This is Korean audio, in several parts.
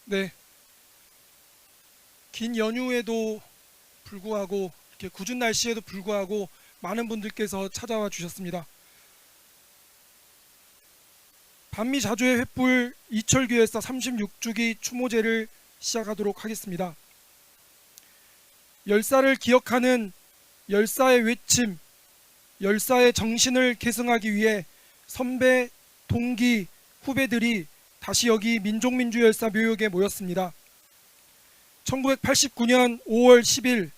네, 긴 연휴에도 불구하고 이렇게 궂은 날씨에도 불구하고 많은 분들께서 찾아와 주셨습니다. 반미자주의 횃불 이철규열사 36주기 추모제를 시작하도록 하겠습니다. 열사를 기억하는 열사의 외침, 열사의 정신을 계승하기 위해 선배, 동기, 후배들이 다시 여기 민족민주열사 묘역에 모였습니다. 1989년 5월 10일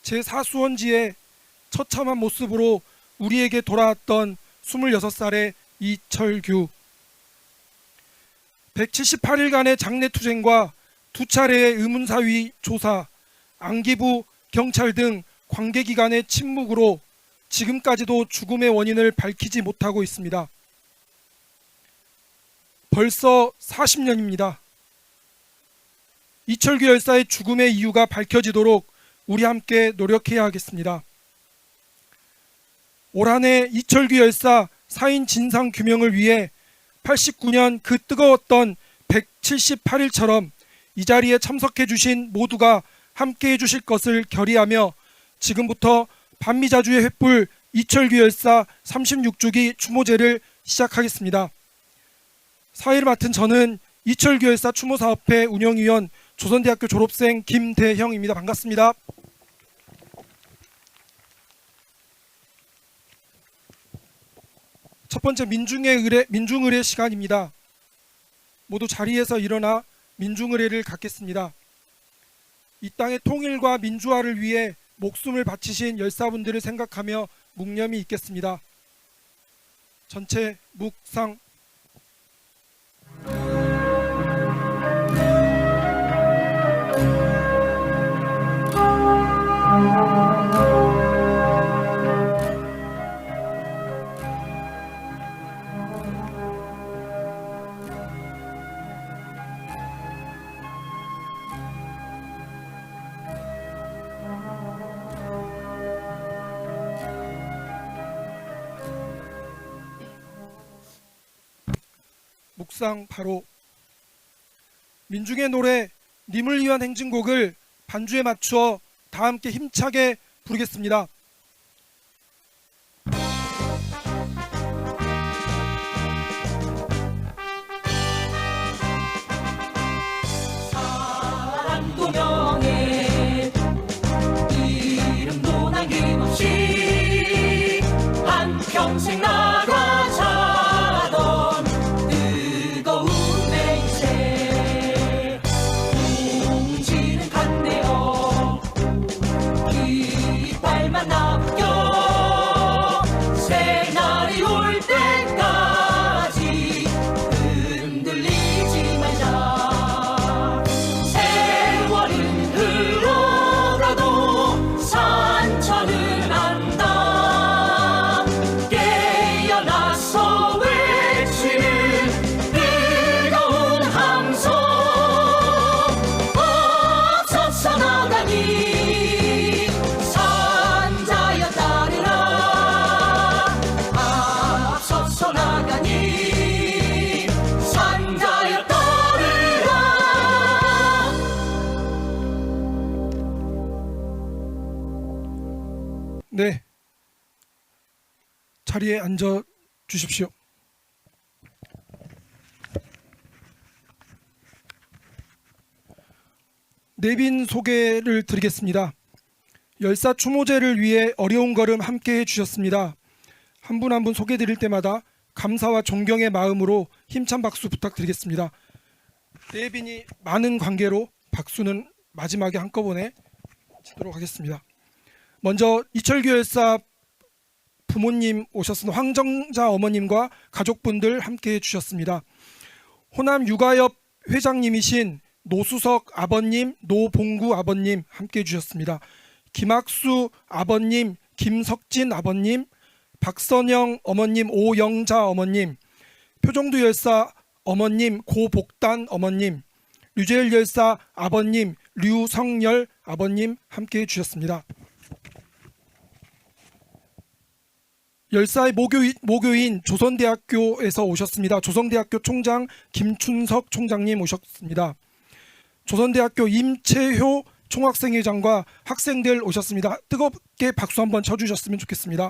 제4수원지에 처참한 모습으로 우리에게 돌아왔던 26살의 이철규. 178일간의 장례투쟁과 2차례의 의문사위 조사, 안기부, 경찰 등 관계기관의 침묵으로 지금까지도 죽음의 원인을 밝히지 못하고 있습니다. 벌써 40년입니다. 이철규 열사의 죽음의 이유가 밝혀지도록 우리 함께 노력해야 하겠습니다. 올 한해 이철규 열사 사인 진상 규명을 위해 89년 그 뜨거웠던 178일처럼 이 자리에 참석해 주신 모두가 함께 해주실 것을 결의하며 지금부터 반미자주의 횃불 이철규 열사 36주기 추모제를 시작하겠습니다. 사회를 맡은 저는 이철규 열사 추모사업회 운영위원 조선대학교 졸업생 김대형입니다. 반갑습니다. 첫 번째 민중의례 시간입니다. 모두 자리에서 일어나 민중의례를 갖겠습니다. 이 땅의 통일과 민주화를 위해 목숨을 바치신 열사분들을 생각하며 묵념이 있겠습니다. 전체 묵상. 묵상 바로. 민중의 노래 님을 위한 행진곡을 반주에 맞추어 다 함께 힘차게 부르겠습니다. 사랑도 명예 이름도 남김없이 한평생 나가자던 뜨거운 내 인생 웅지는 간대어 깃발만 남겨 새날이 올 때까지 흔들리지 말자. 세월은 흘러가도 산천은 안다. 깨어나서 외치는 뜨거운 함성 앞서서 나가니 산자여 따르라. 앞서서 나가니 산자여 따르라. 네, 자리에 앉아 주십시오. 내빈 소개를 드리겠습니다. 열사 추모제를 위해 어려운 걸음 함께 해주셨습니다. 한 분 한 분 소개 드릴 때마다 감사와 존경의 마음으로 힘찬 박수 부탁드리겠습니다. 내빈이 많은 관계로 박수는 마지막에 한꺼번에 치도록 하겠습니다. 먼저 이철규 열사 부모님 오셨습니다. 황정자 어머님과 가족분들 함께 해주셨습니다. 호남 육아협 회장님이신 노수석 아버님, 노봉구 아버님 함께 해주셨습니다. 김학수 아버님, 김석진 아버님, 박선영 어머님, 오영자 어머님, 표정두 열사 어머님, 고복단 어머님, 류재일 열사 아버님, 류성열 아버님 함께 해주셨습니다. 열사의 모교인 조선대학교에서 오셨습니다. 조선대학교 총장 김춘석 총장님 오셨습니다. 조선대학교 임채효 총학생회장과 학생들 오셨습니다. 뜨겁게 박수 한번 쳐주셨으면 좋겠습니다.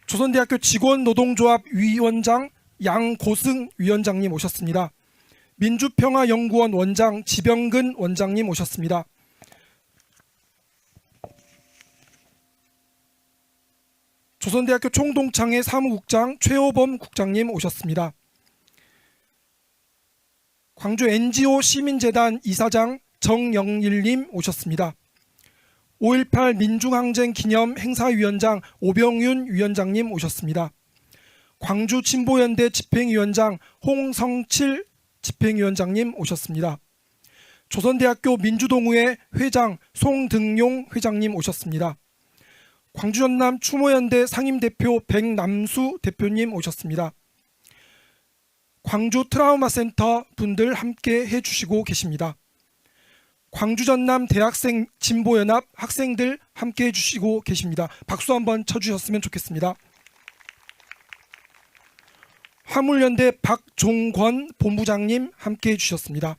조선대학교 직원노동조합 위원장 양고승 위원장님 오셨습니다. 민주평화연구원 원장 지병근 원장님 오셨습니다. 조선대학교 총동창회 사무국장 최호범 국장님 오셨습니다. 광주 NGO 시민재단 이사장 정영일님 오셨습니다. 5.18 민중항쟁 기념 행사위원장 오병윤 위원장님 오셨습니다. 광주 진보연대 집행위원장 홍성칠 집행위원장님 오셨습니다. 조선대학교 민주동호회 회장 송등용 회장님 오셨습니다. 광주 전남 추모연대 상임대표 백남수 대표님 오셨습니다. 광주 트라우마센터 분들 함께 해주시고 계십니다. 광주 전남 대학생 진보연합 학생들 함께 해주시고 계십니다. 박수 한번 쳐주셨으면 좋겠습니다. 화물연대 박종권 본부장님 함께 해주셨습니다.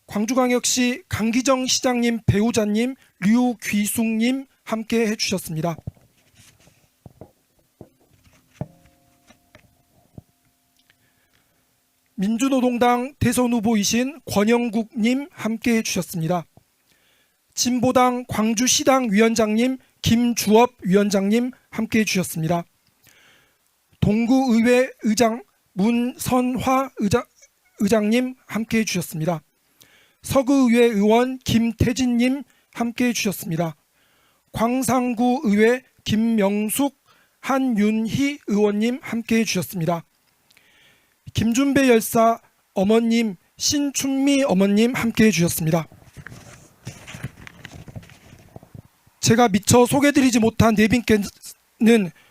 광주광역시 강기정 시장님 배우자님 류귀숙님 함께 해주셨습니다. 민주노동당 대선 후보이신 권영국님 함께 해주셨습니다. 진보당 광주시당 위원장님 김주업 위원장님 함께 해주셨습니다. 동구의회 의장 문선화 의장님 함께 해주셨습니다. 서구의회 의원 김태진님 함께 해주셨습니다. 광산구 의회 김명숙 한윤희 의원님 함께 해주셨습니다. 김준배 열사 어머님 신춘미 어머님 함께 해주셨습니다. 제가 미처 소개드리지 못한 내빈께는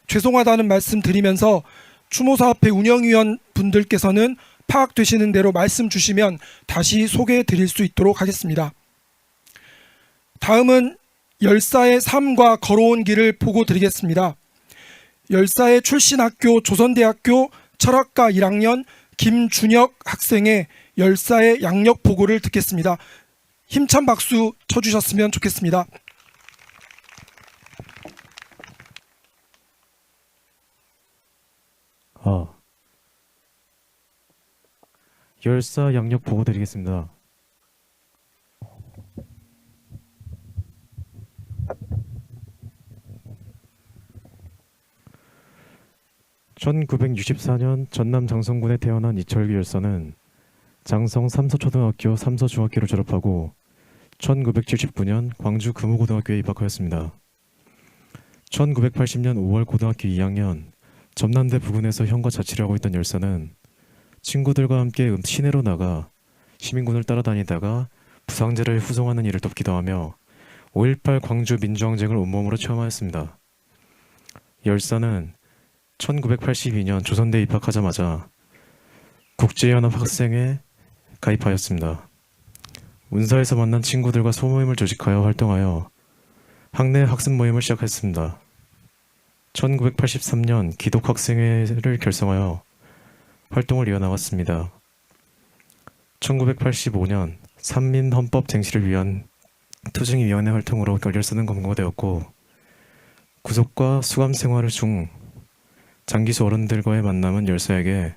죄송하다는 말씀 드리면서 추모사업회 운영위원 분들께서는 파악되시는 대로 말씀 주시면 다시 소개해 드릴 수 있도록 하겠습니다. 다음은 열사의 삶과 걸어온 길을 보고 드리겠습니다. 열사의 출신 학교 조선대학교 철학과 1학년 김준혁 학생의 열사의 양력 보고를 듣겠습니다. 힘찬 박수 쳐주셨으면 좋겠습니다. 열사 양력 보고 드리겠습니다. (1964년) 전남 장성군에 태어난 이철규 열사는 장성 삼서초등학교 삼서중학교를 졸업하고 1979년 광주 금호고등학교에 입학하였습니다. 1980년 5월 고등학교 2학년 전남대 부근에서 형과 자취를 하고 있던 열사는 친구들과 함께 시내로 나가 시민군을 따라다니다가 부상자를 후송하는 일을 돕기도 하며 5.18 광주 민주항쟁을 온몸으로 체험하였습니다. 열사는 1982년 조선대에 입학하자마자 국제연합학생회에 가입하였습니다. 운사에서 만난 친구들과 소모임을 조직하여 활동하여 학내 학습 모임을 시작했습니다. 1983년 기독학생회를 결성하여 활동을 이어나갔습니다. 1985년 삼민헌법 쟁취를 위한 투쟁위원회 활동으로 열사는 검거되었고 구속과 수감 생활 중 장기수 어른들과의 만남은 열사에게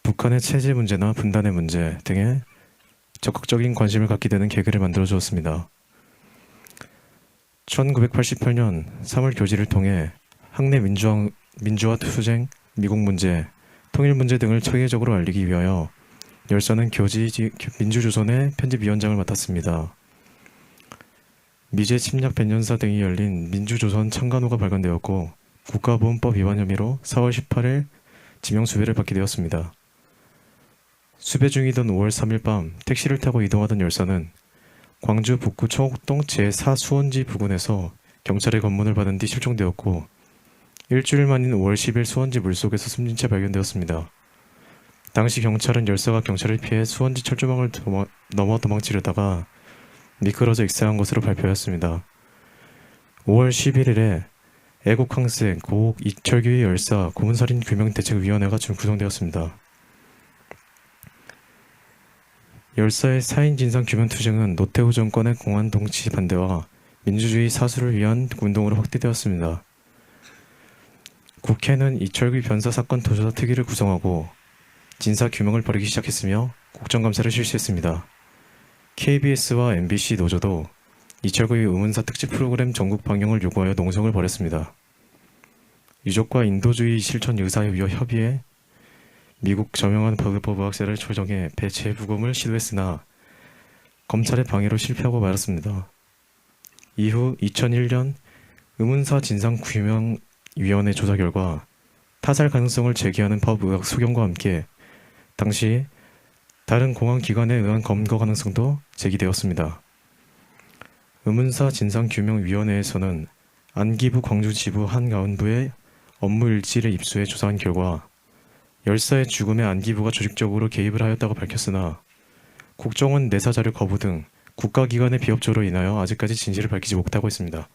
북한의 체제 문제나 분단의 문제 등에 적극적인 관심을 갖게 되는 계기를 만들어 주었습니다. 1988년 3월 교지를 통해 학내 민주화 투쟁, 미국 문제, 통일 문제 등을 체계적으로 알리기 위하여 열사는 교지 민주조선의 편집위원장을 맡았습니다. 미제 침략 백년사 등이 열린 민주조선 창간호가 발간되었고 국가보훈법 위반 혐의로 4월 18일 지명 수배를 받게 되었습니다. 수배 중이던 5월 3일 밤 택시를 타고 이동하던 열사는 광주 북구 청옥동 제4 수원지 부근에서 경찰의 검문을 받은 뒤 실종되었고 일주일 만인 5월 10일 수원지 물속에서 숨진 채 발견되었습니다. 당시 경찰은 열사가 경찰을 피해 수원지 철조망을 넘어 도망치려다가 미끄러져 익사한 것으로 발표했습니다. 5월 11일에 애국항생 고옥 이철규의 열사 고문살인 규명대책위원회가 구성되었습니다. 열사의 사인 진상 규명 투쟁은 노태우 정권의 공안 통치 반대와 민주주의 사수를 위한 운동으로 확대되었습니다. 국회는 이철규 변사 사건 조사 특위를 구성하고 진사 규명을 벌이기 시작했으며 국정감사를 실시했습니다. KBS와 MBC 노조도 이철규의 의문사 특집 프로그램 전국 방영을 요구하여 농성을 벌였습니다. 유족과 인도주의 실천 의사회 협의회 미국 저명한 법의학자를 초청해 재부검을 시도했으나 검찰의 방해로 실패하고 말았습니다. 이후 2001년 의문사 진상규명위원회 조사 결과 타살 가능성을 제기하는 법의학 소견과 함께 당시 다른 공안기관에 의한 검거 가능성도 제기되었습니다. 의문사 진상규명위원회에서는 안기부 광주지부 한가운부의 업무 일지를 입수해 조사한 결과 열사의 죽음에 안기부가 조직적으로 개입을 하였다고 밝혔으나 국정원 내사 자료 거부 등 국가기관의 비협조로 인하여 아직까지 진실을 밝히지 못하고 있습니다.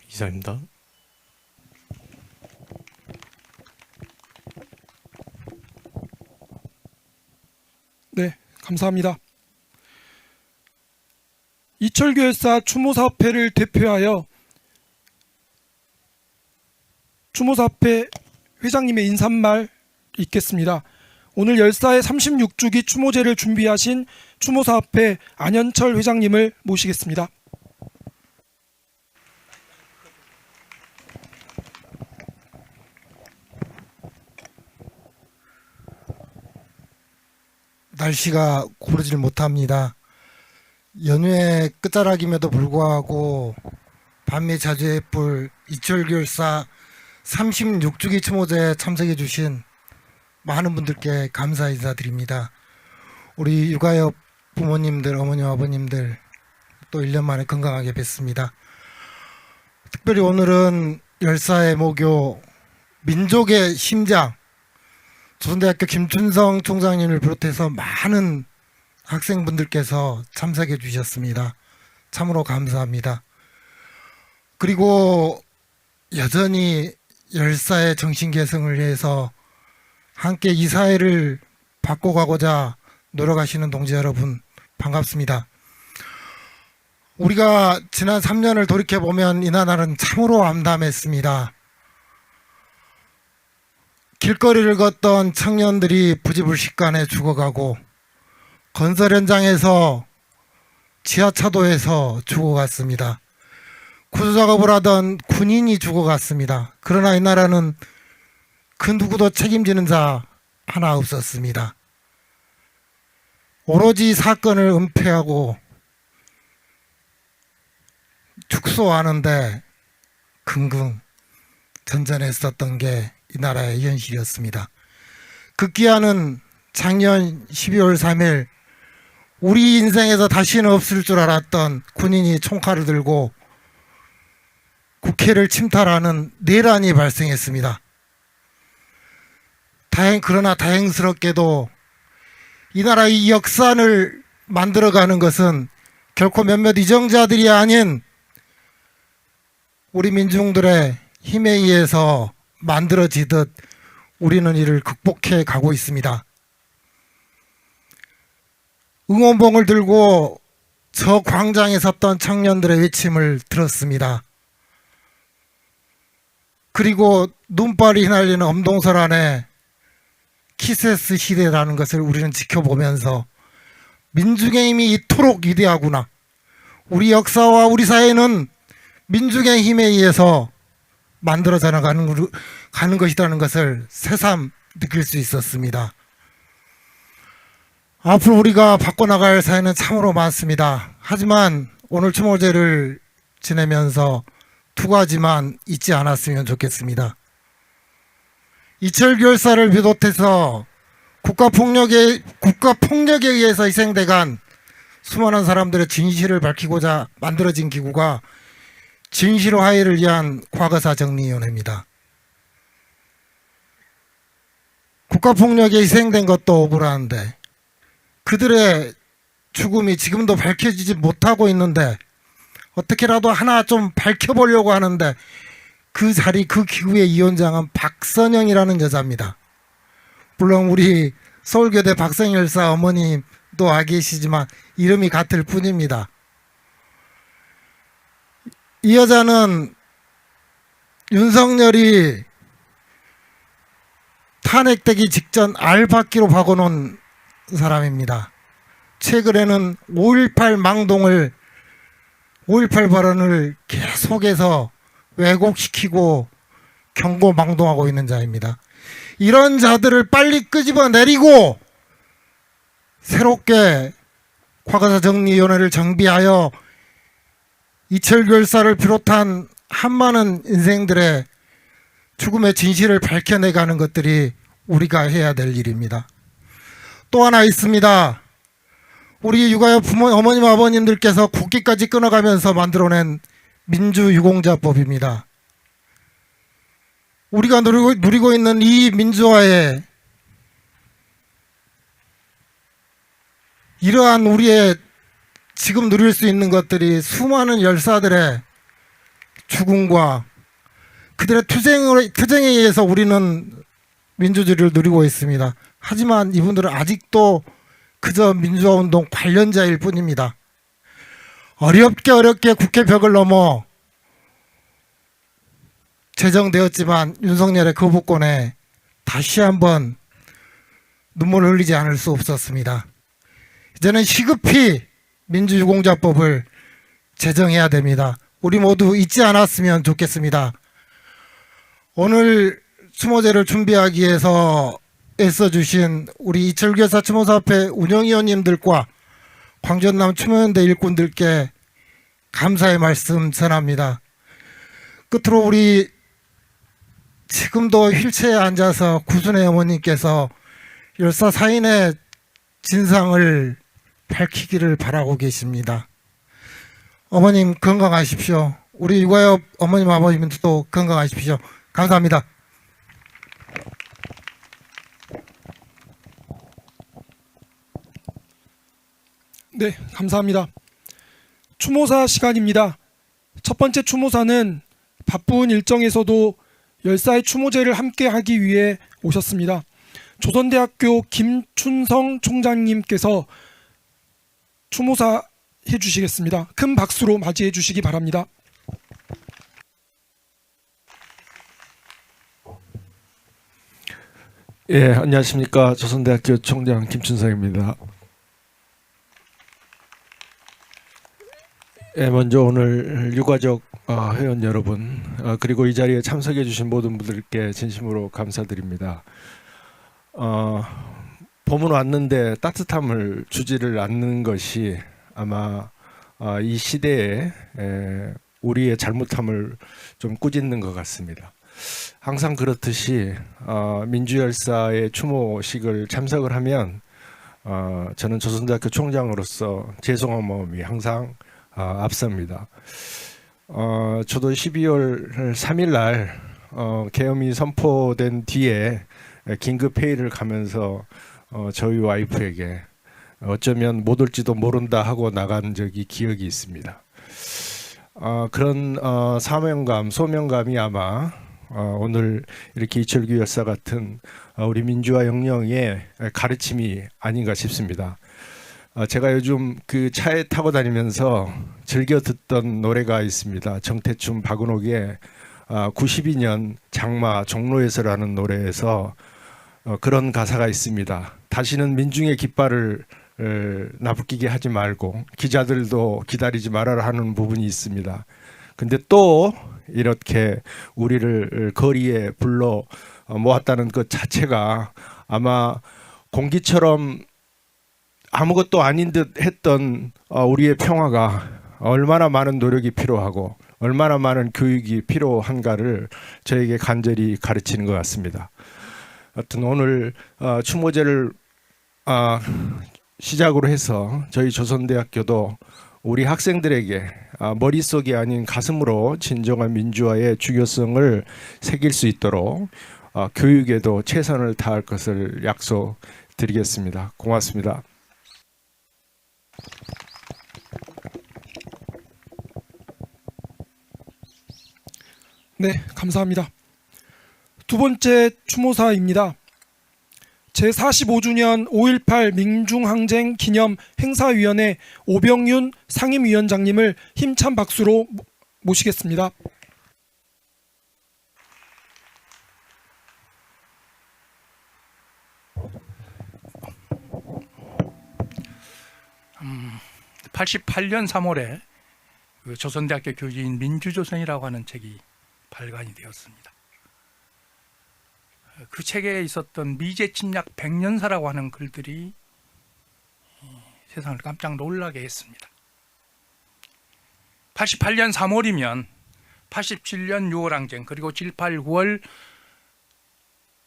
이상입니다. 네, 감사합니다. 이철규 열사 추모사업회를 대표하여 추모사업회 회장님의 인사말 있겠습니다. 오늘 열사의 36주기 추모제를 준비하신 추모사업회 안현철 회장님을 모시겠습니다. 날씨가 고르질 못합니다. 연휴의 끝자락임에도 불구하고 반미 자주의 뿔 이철규 열사 36주기 추모제에 참석해 주신 많은 분들께 감사 인사드립니다. 우리 육아협 부모님들, 어머님, 아버님들 또 1년 만에 건강하게 뵙습니다. 특별히 오늘은 열사의 모교 민족의 심장 조선대학교 김춘성 총장님을 비롯해서 많은 학생분들께서 참석해 주셨습니다. 참으로 감사합니다. 그리고 여전히 열사의 정신 계승을 위해서 함께 이 사회를 바꿔가고자 노력하시는 동지 여러분 반갑습니다. 우리가 지난 3년을 돌이켜보면 이 나라는 참으로 암담했습니다. 길거리를 걷던 청년들이 부지불식간에 죽어가고 건설 현장에서 지하차도에서 죽어갔습니다. 구조작업을 하던 군인이 죽어갔습니다. 그러나 이 나라는 그 누구도 책임지는 자 하나 없었습니다. 오로지 사건을 은폐하고 축소하는데 긍긍 전전했었던 게 이 나라의 현실이었습니다. 급기야는 작년 12월 3일 우리 인생에서 다시는 없을 줄 알았던 군인이 총칼을 들고 국회를 침탈하는 내란이 발생했습니다. 그러나 다행스럽게도 이 나라의 역사를 만들어가는 것은 결코 몇몇 이정자들이 아닌 우리 민중들의 힘에 의해서 만들어지듯 우리는 이를 극복해 가고 있습니다. 응원봉을 들고 저 광장에 섰던 청년들의 외침을 들었습니다. 그리고 눈발이 휘날리는 엄동설 안에 키세스 시대라는 것을 우리는 지켜보면서 민중의 힘이 이토록 위대하구나. 우리 역사와 우리 사회는 민중의 힘에 의해서 만들어져 가는 것이라는 것을 새삼 느낄 수 있었습니다. 앞으로 우리가 바꿔나갈 사회는 참으로 많습니다. 하지만 오늘 추모제를 지내면서 두 가지만 잊지 않았으면 좋겠습니다. 이철규 열사를 비롯해서 국가폭력에 의해서 희생돼간 수많은 사람들의 진실을 밝히고자 만들어진 기구가 진실화해를 위한 과거사 정리위원회입니다. 국가폭력에 희생된 것도 억울한데 그들의 죽음이 지금도 밝혀지지 못하고 있는데 어떻게라도 하나 좀 밝혀보려고 하는데 그 기구의 위원장은 박선영이라는 여자입니다. 물론 우리 서울교대 박성열사 어머님도 와 계시지만 이름이 같을 뿐입니다. 이 여자는 윤석열이 탄핵되기 직전 알박기로 박아놓은 사람입니다. 최근에는 5.18 망동을 5.18 발언을 계속해서 왜곡시키고 경고망동하고 있는 자입니다. 이런 자들을 빨리 끄집어내리고 새롭게 과거사정리위원회를 정비하여 이철규 열사를 비롯한 한많은 인생들의 죽음의 진실을 밝혀내가는 것들이 우리가 해야 될 일입니다. 또 하나 있습니다. 우리 육아의 어머님 아버님들께서 국기까지 끊어가면서 만들어낸 민주유공자법입니다. 우리가 누리고 있는 이 민주화에 이러한 우리의 지금 누릴 수 있는 것들이 수많은 열사들의 죽음과 그들의 투쟁에 의해서 우리는 민주주의를 누리고 있습니다. 하지만 이분들은 아직도 그저 민주화운동 관련자일 뿐입니다. 어렵게 국회 벽을 넘어 제정되었지만 윤석열의 거부권에 다시 한번 눈물을 흘리지 않을 수 없었습니다. 이제는 시급히 민주유공자법을 제정해야 됩니다. 우리 모두 잊지 않았으면 좋겠습니다. 오늘 추모제를 준비하기 위해서 애써주신 우리 이철규 여사 추모사업회 운영위원님들과 광전남 추모연대 일꾼들께 감사의 말씀 전합니다. 끝으로 우리 지금도 휠체어에 앉아서 구순의 어머님께서 열사 사인의 진상을 밝히기를 바라고 계십니다. 어머님 건강하십시오. 우리 육아협 어머님 아버님도 건강하십시오. 감사합니다. 네, 감사합니다. 추모사 시간입니다. 첫 번째 추모사는 바쁜 일정에서도 열사의 추모제를 함께 하기 위해 오셨습니다. 조선대학교 김춘성 총장님께서 추모사 해주시겠습니다. 큰 박수로 맞이해 주시기 바랍니다. 예, 안녕하십니까. 조선대학교 총장 김춘성입니다. 예, 먼저 오늘 유가족 회원 여러분 그리고 이 자리에 참석해 주신 모든 분들께 진심으로 감사드립니다. 봄은 왔는데 따뜻함을 주지를 않는 것이 아마 이 시대에 우리의 잘못함을 좀 꾸짖는 것 같습니다. 항상 그렇듯이 민주열사의 추모식을 참석을 하면 저는 조선대학교 총장으로서 죄송한 마음이 항상 앞섭니다. 저도 12월 3일 날 계엄이 선포된 뒤에 긴급 회의를 가면서 저희 와이프에게 어쩌면 못 올지도 모른다 하고 나간 적이 기억이 있습니다. 그런 사명감, 소명감이 아마 오늘 이렇게 이철규 열사 같은 우리 민주화 영령의 가르침이 아닌가 싶습니다. 제가 요즘 그 차에 타고 다니면서 즐겨 듣던 노래가 있습니다. 정태춘 박은옥의 92년 장마 종로에서라는 노래에서 그런 가사가 있습니다. 다시는 민중의 깃발을 나부끼게 하지 말고 기자들도 기다리지 말아라 하는 부분이 있습니다. 근데 또 이렇게 우리를 거리에 불러 모았다는 것 자체가 아마 공기처럼 아무것도 아닌 듯 했던 우리의 평화가 얼마나 많은 노력이 필요하고 얼마나 많은 교육이 필요한가를 저에게 간절히 가르치는 것 같습니다. 하여튼 오늘 추모제를 시작으로 해서 저희 조선대학교도 우리 학생들에게 머릿속이 아닌 가슴으로 진정한 민주화의 중요성을 새길 수 있도록 교육에도 최선을 다할 것을 약속드리겠습니다. 고맙습니다. 네, 감사합니다. 두 번째 추모사입니다. 제45주년 5.18 민중항쟁 기념 행사위원회 오병윤 상임위원장님을 힘찬 박수로 모시겠습니다. 음, 88년 3월에 그 조선대학교 교지인 민주조선이라고 하는 책이 발간이 되었습니다. 그 책에 있었던 미제 침략 100년사라고 하는 글들이 세상을 깜짝 놀라게 했습니다. 88년 3월이면 87년 6월 항쟁 그리고 7, 8, 9월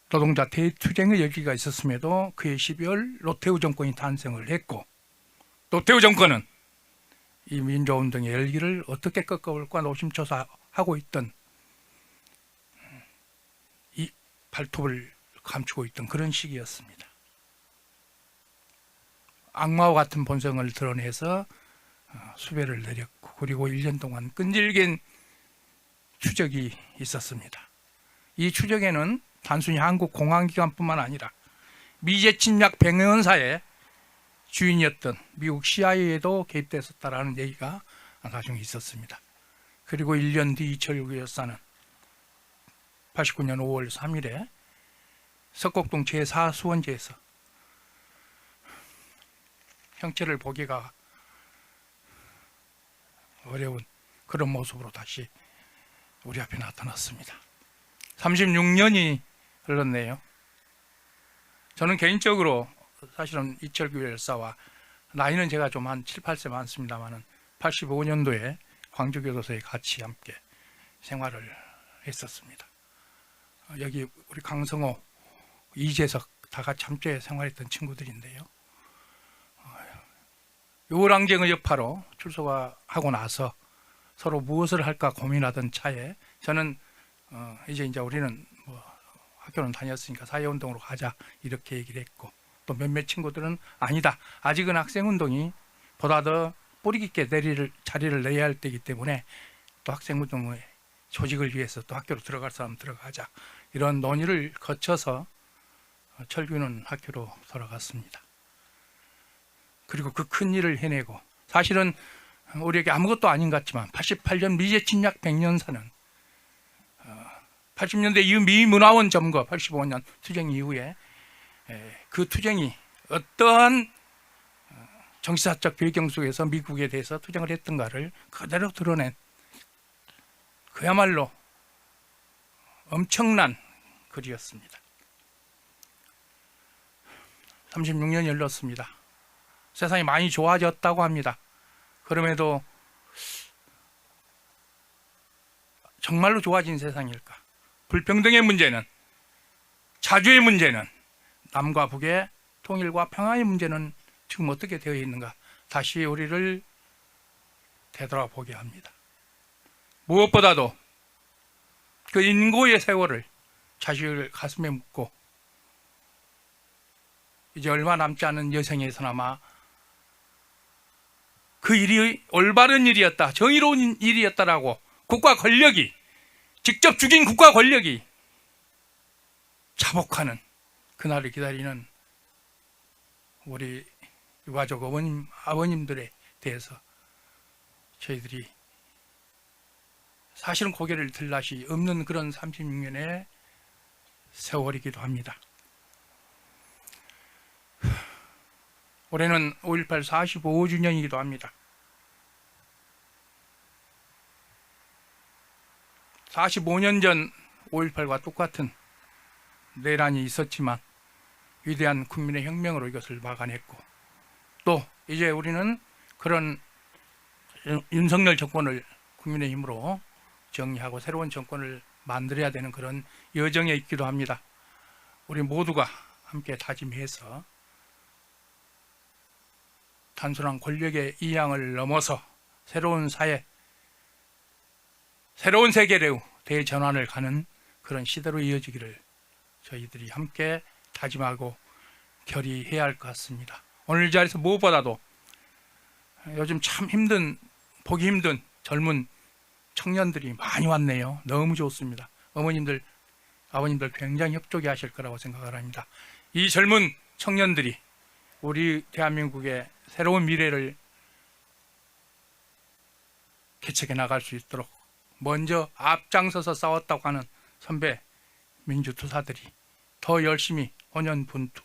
노동자 대투쟁의 열기가 있었음에도 그해 12월 노태우 정권이 탄생을 했고 노태우 정권은 이 민주화운동의 열기를 어떻게 꺾어볼까 노심초사하고 있던 이 발톱을 감추고 있던 그런 시기였습니다. 악마와 같은 본성을 드러내서 수배를 내렸고 그리고 1년 동안 끈질긴 추적이 있었습니다. 이 추적에는 단순히 한국 공안기관뿐만 아니라 미제 침략 100년사의 주인이었던 미국 CIA도 개입됐었다라는 얘기가 나중에 있었습니다. 그리고 1년 뒤 이철규 열사는 89년 5월 3일에 석곡동 제4수원지에서 형체를 보기가 어려운 그런 모습으로 다시 우리 앞에 나타났습니다. 36년이 흘렀네요. 저는 개인적으로 사실은 이철규 열사와 나이는 제가 좀 한 7, 8세 많습니다만은 85년도에 광주교도소에 같이 함께 생활을 했었습니다. 여기 우리 강성호, 이재석 다 같이 함께 생활했던 친구들인데요. 6월 항쟁의 여파로 출소하고 나서 서로 무엇을 할까 고민하던 차에 저는 이제 우리는 뭐 학교는 다녔으니까 사회운동으로 가자 이렇게 얘기를 했고 또 몇몇 친구들은 아니다. 아직은 학생운동이 보다 더 뿌리 깊게 자리를 내야 할 때이기 때문에 또 학생운동의 조직을 위해서 또 학교로 들어갈 사람 들어가자. 이런 논의를 거쳐서 철규는 학교로 돌아갔습니다. 그리고 그 큰 일을 해내고 사실은 우리에게 아무것도 아닌 것 같지만 88년 미제 침략 100년사는 80년대 이후 미문화원 점거 85년 투쟁 이후에 그 투쟁이 어떠한 정치사적 배경 속에서 미국에 대해서 투쟁을 했던가를 그대로 드러낸 그야말로 엄청난 글이었습니다. 36년이 흘렀습니다. 세상이 많이 좋아졌다고 합니다. 그럼에도 정말로 좋아진 세상일까? 불평등의 문제는, 자주의 문제는, 남과 북의 통일과 평화의 문제는 지금 어떻게 되어 있는가? 다시 우리를 되돌아보게 합니다. 무엇보다도 그 인고의 세월을 자식을 가슴에 묻고 이제 얼마 남지 않은 여생에서나마 그 일이 올바른 일이었다, 정의로운 일이었다라고 국가 권력이, 직접 죽인 국가 권력이 자복하는 그날을 기다리는 우리 유가족 어머님, 아버님들에 대해서 저희들이 사실은 고개를 들 낯이 없는 그런 36년의 세월이기도 합니다. 올해는 5.18 45주년이기도 합니다. 45년 전 5.18과 똑같은 내란이 있었지만 위대한 국민의 혁명으로 이것을 막아냈고 또 이제 우리는 그런 윤석열 정권을 국민의힘으로 정리하고 새로운 정권을 만들어야 되는 그런 여정에 있기도 합니다. 우리 모두가 함께 다짐해서 단순한 권력의 이양을 넘어서 새로운 사회, 새로운 세계로 대전환을 가는 그런 시대로 이어지기를 저희들이 함께 다짐하고 결의해야 할 것 같습니다. 오늘 이 자리에서 무엇보다도 요즘 참 보기 힘든 젊은 청년들이 많이 왔네요. 너무 좋습니다. 어머님들, 아버님들 굉장히 협조해 하실 거라고 생각을 합니다. 이 젊은 청년들이 우리 대한민국의 새로운 미래를 개척해 나갈 수 있도록 먼저 앞장서서 싸웠다고 하는 선배 민주투사들이 더 열심히 혼연분투,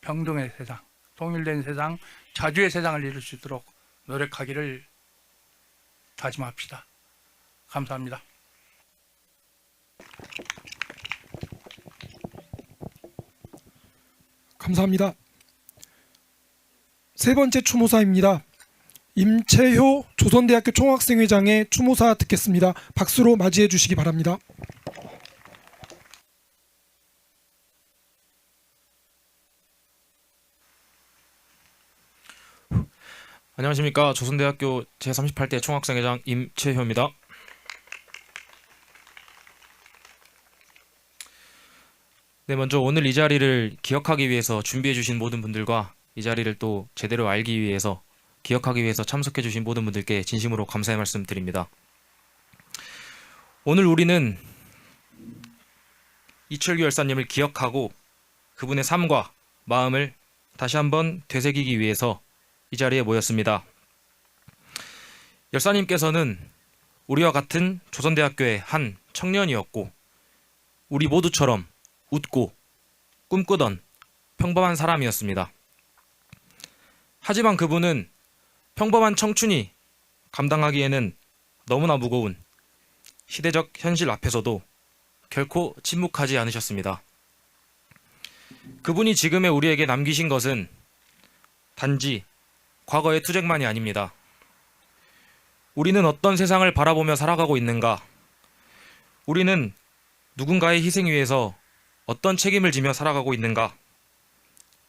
평등의 세상, 통일된 세상, 자주의 세상을 이룰 수 있도록 노력하기를 다짐합시다. 감사합니다. 감사합니다. 세 번째 추모사입니다. 임채효 조선대학교 총학생회장의 추모사 듣겠습니다. 박수로 맞이해 주시기 바랍니다. 안녕하십니까. 조선대학교 제38대 총학생회장 임채효입니다. 네, 먼저 오늘 이 자리를 기억하기 위해서 준비해 주신 모든 분들과 이 자리를 또 제대로 알기 위해서 기억하기 위해서 참석해 주신 모든 분들께 진심으로 감사의 말씀 드립니다. 오늘 우리는 이철규 열사님을 기억하고 그분의 삶과 마음을 다시 한번 되새기기 위해서 이 자리에 모였습니다. 열사님께서는 우리와 같은 조선대학교의 한 청년이었고 우리 모두처럼 웃고 꿈꾸던 평범한 사람이었습니다. 하지만 그분은 평범한 청춘이 감당하기에는 너무나 무거운 시대적 현실 앞에서도 결코 침묵하지 않으셨습니다. 그분이 지금의 우리에게 남기신 것은 단지 과거의 투쟁만이 아닙니다. 우리는 어떤 세상을 바라보며 살아가고 있는가? 우리는 누군가의 희생 위에서 어떤 책임을 지며 살아가고 있는가?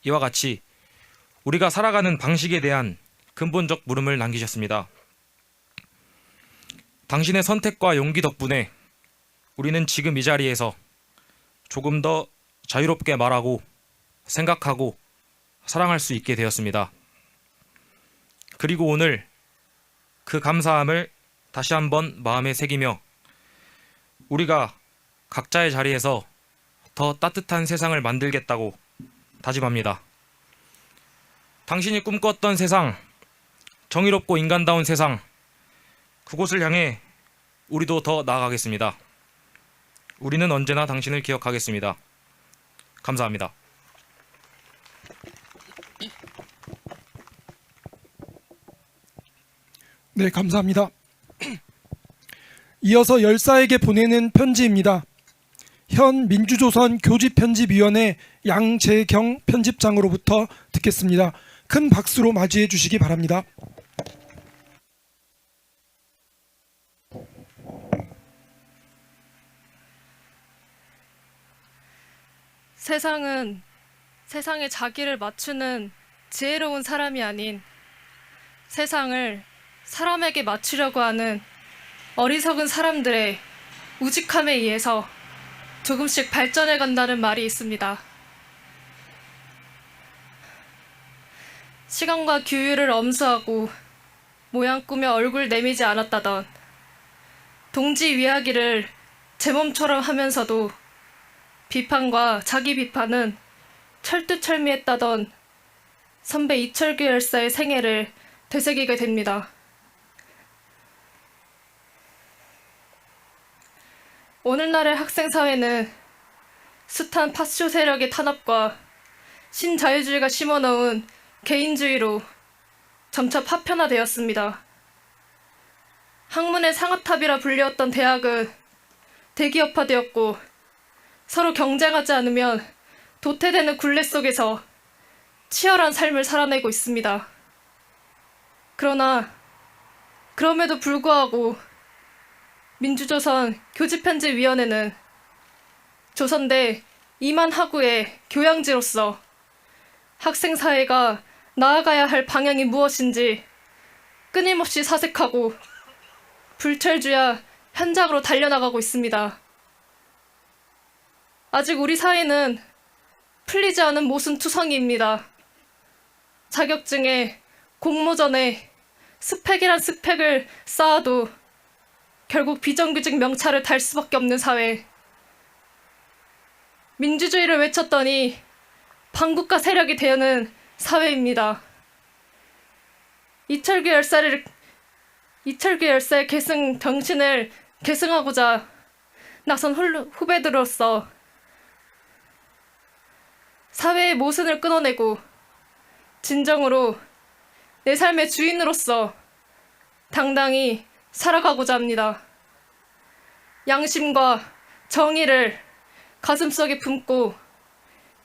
이와 같이 우리가 살아가는 방식에 대한 근본적 물음을 남기셨습니다. 당신의 선택과 용기 덕분에 우리는 지금 이 자리에서 조금 더 자유롭게 말하고 생각하고 사랑할 수 있게 되었습니다. 그리고 오늘 그 감사함을 다시 한번 마음에 새기며 우리가 각자의 자리에서 더 따뜻한 세상을 만들겠다고 다짐합니다. 당신이 꿈꿨던 세상, 정의롭고 인간다운 세상, 그곳을 향해 우리도 더 나아가겠습니다. 우리는 언제나 당신을 기억하겠습니다. 감사합니다. 네, 감사합니다. 이어서 열사에게 보내는 편지입니다. 현 민주조선 교집편집위원회 양재경 편집장으로부터 듣겠습니다. 큰 박수로 맞이해 주시기 바랍니다. 세상은 세상에 자기를 맞추는 지혜로운 사람이 아닌 세상을 사람에게 맞추려고 하는 어리석은 사람들의 우직함에 의해서 조금씩 발전해 간다는 말이 있습니다. 시간과 규율을 엄수하고 모양 꾸며 얼굴 내미지 않았다던 동지 이야기를 제 몸처럼 하면서도 비판과 자기 비판은 철두철미했다던 선배 이철규 열사의 생애를 되새기게 됩니다. 오늘날의 학생사회는 숱한 파쇼 세력의 탄압과 신자유주의가 심어넣은 개인주의로 점차 파편화되었습니다. 학문의 상아탑이라 불리웠던 대학은 대기업화되었고 서로 경쟁하지 않으면 도태되는 굴레 속에서 치열한 삶을 살아내고 있습니다. 그러나 그럼에도 불구하고 민주조선 교집편집위원회는 조선대 이만하구의 교양지로서 학생사회가 나아가야 할 방향이 무엇인지 끊임없이 사색하고 불철주야 현장으로 달려나가고 있습니다. 아직 우리 사회는 풀리지 않은 모순투성이입니다. 자격증에 공모전에 스펙이란 스펙을 쌓아도 결국 비정규직 명찰을 달 수밖에 없는 사회. 민주주의를 외쳤더니 반국가 세력이 되어는 사회입니다. 이철규 열사의 계승 정신을 계승하고자 나선 후배들로서 사회의 모순을 끊어내고 진정으로 내 삶의 주인으로서 당당히 살아가고자 합니다. 양심과 정의를 가슴속에 품고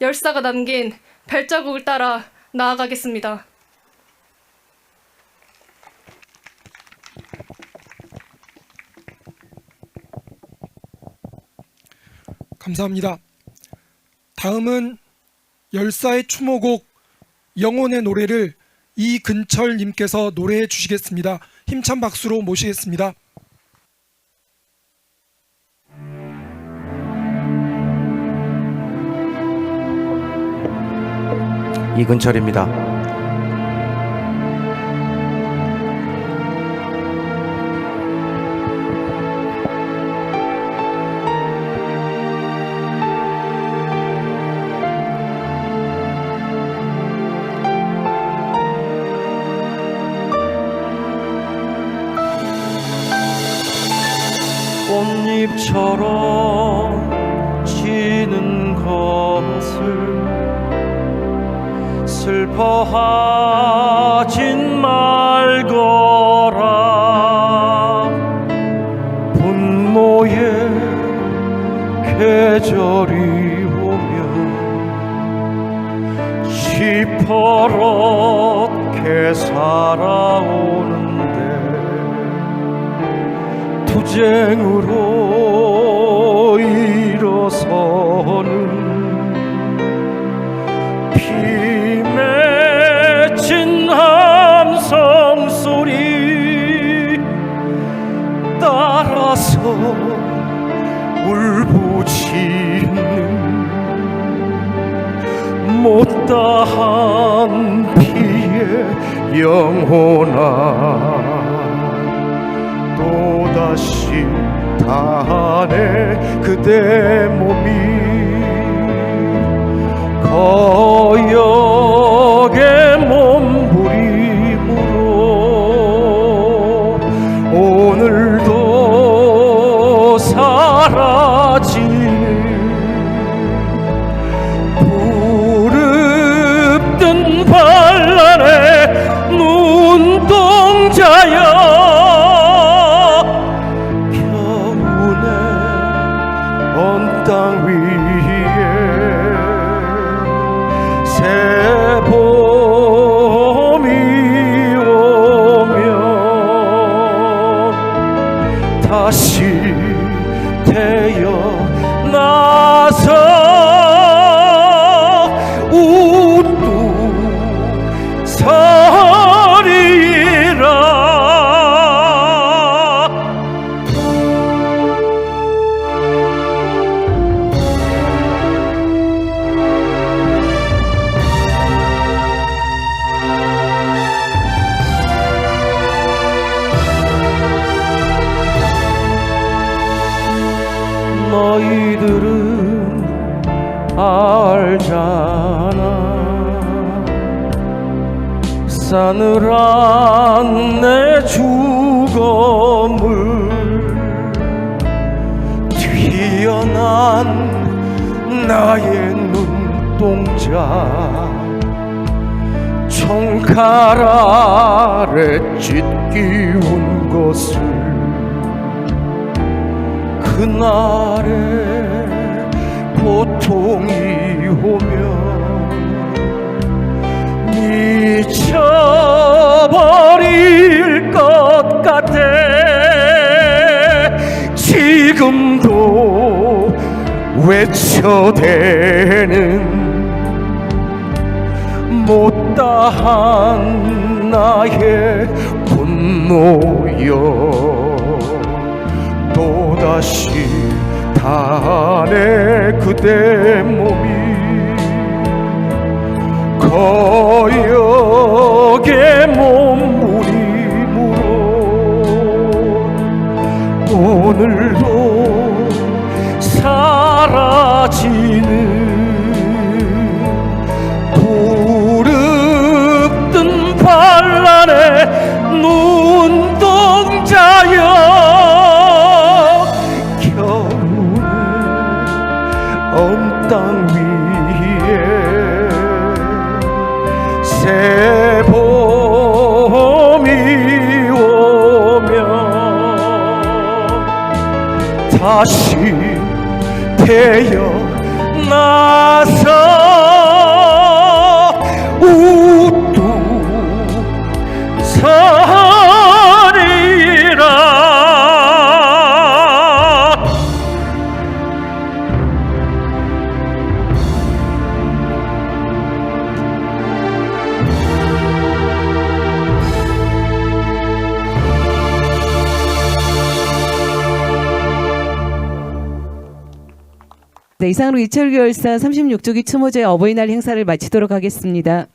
열사가 남긴 발자국을 따라 나아가겠습니다. 감사합니다. 다음은 열사의 추모곡 영혼의 노래를 이근철님께서 노래해 주시겠습니다. 힘찬 박수로 모시겠습니다. 이근철입니다. 꽃잎처럼 지는 것을 슬퍼하진 말거라. 분노의 계절이 오면 시퍼렇게 살아오는데 투쟁으로 일어서는 피 맺힌 함성 소리 따라서 울부짖는 못다한 피의 영혼아, 또다시 탄해 그대 몸이 거역의 몸부림으로 오늘도 사라지는 부릅뜬 반란의 눈동자여, 땅 위에 새봄이 오면 다시 태어나서 우뚝 서리라. 너희들은 알잖아, 싸늘한 내 죽음을 튀어난 나의 눈동자, 총칼 아래 찢기운 것을 그날에 고통이 오면 미쳐버릴 것 같아. 지금도 외쳐대는 못다한 나의 분노여, 또다시 탄해 그대 몸이 거역의 몸부림으로 오늘도 살아 부릅뜬 반란의 눈동자여 겨울의 언 땅 위에 새봄이 오면 다시 태어나서 우뚝서리라. 네, 이상으로 이철규 열사 36주기 추모제 어버이날 행사를 마치도록 하겠습니다.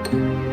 주